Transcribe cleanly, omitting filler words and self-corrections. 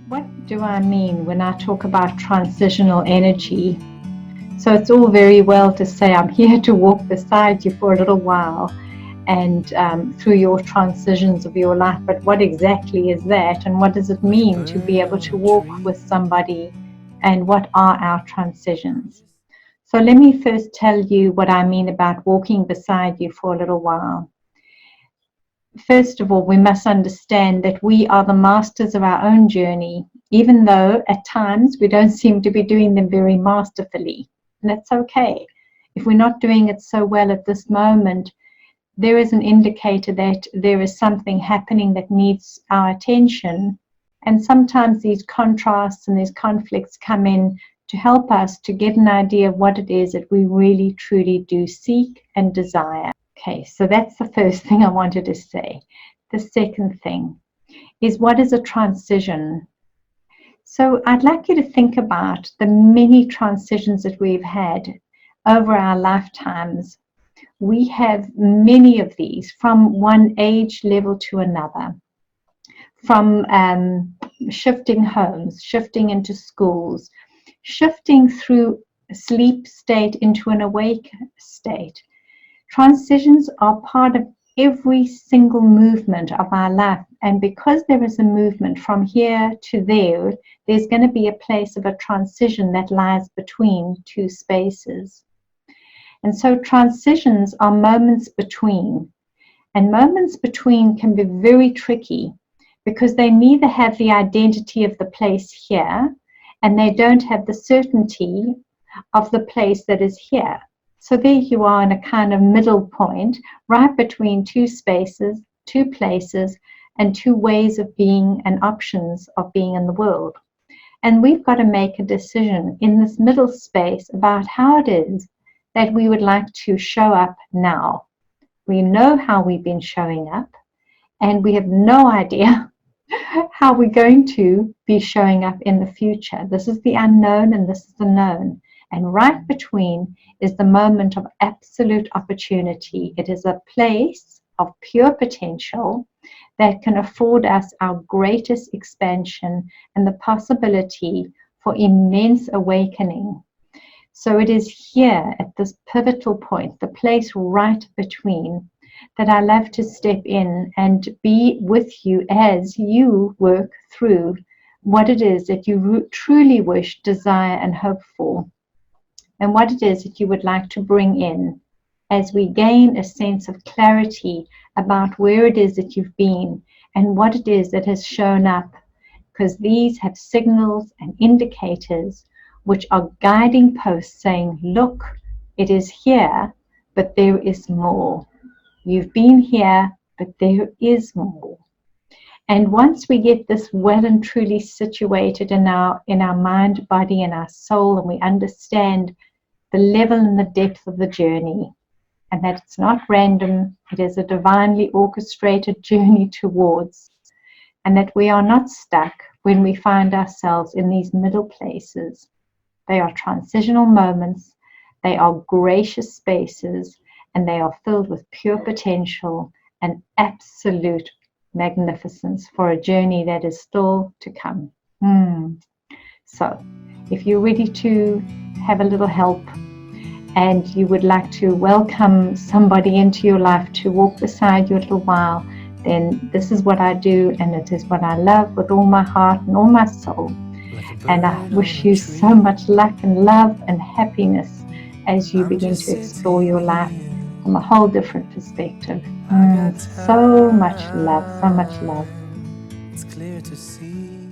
What do I mean when I talk about transitional energy? So it's all very well to say I'm here to walk beside you for a little while and through your transitions of your life, but what exactly is that, and what does it mean to be able to walk with somebody, and what are our transitions? So let me first tell you what I mean about walking beside you for a little while. First of all, we must understand that we are the masters of our own journey, even though at times we don't seem to be doing them very masterfully. And that's okay. If we're not doing it so well at this moment, there is an indicator that there is something happening that needs our attention. And sometimes these contrasts and these conflicts come in to help us to get an idea of what it is that we really truly do seek and desire. Okay, so that's the first thing I wanted to say. The second thing is, what is a transition? So I'd like you to think about the many transitions that we've had over our lifetimes. We have many of these from one age level to another, from shifting homes, shifting into schools, shifting through sleep state into an awake state. Transitions are part of every single movement of our life, and because there is a movement from here to there, there's going to be a place of a transition that lies between two spaces. And so transitions are moments between, and moments between can be very tricky because they neither have the identity of the place here, and they don't have the certainty of the place that is here. So there you are in a kind of middle point, right between two spaces, two places, and two ways of being and options of being in the world. And we've got to make a decision in this middle space about how it is that we would like to show up now. We know how we've been showing up, and we have no idea how we're going to be showing up in the future. This is the unknown, and this is the known. And right between is the moment of absolute opportunity. It is a place of pure potential that can afford us our greatest expansion and the possibility for immense awakening. So it is here at this pivotal point, the place right between, that I love to step in and be with you as you work through what it is that you truly wish, desire, and hope for, and what it is that you would like to bring in as we gain a sense of clarity about where it is that you've been and what it is that has shown up, because these have signals and indicators which are guiding posts saying, look, it is here, but there is more. You've been here, but there is more. And once we get this well and truly situated in our mind, body, and our soul, and we understand the level and the depth of the journey, and that it's not random, it is a divinely orchestrated journey towards, and that we are not stuck when we find ourselves in these middle places. They are transitional moments, they are gracious spaces, and they are filled with pure potential and absolute magnificence for a journey that is still to come. So, if you're ready to have a little help and you would like to welcome somebody into your life to walk beside you a little while, then this is what I do, and it is what I love with all my heart and all my soul. And I wish you so much luck and love and happiness as you begin to explore your life from a whole different perspective. So much love, so much love. It's clear to see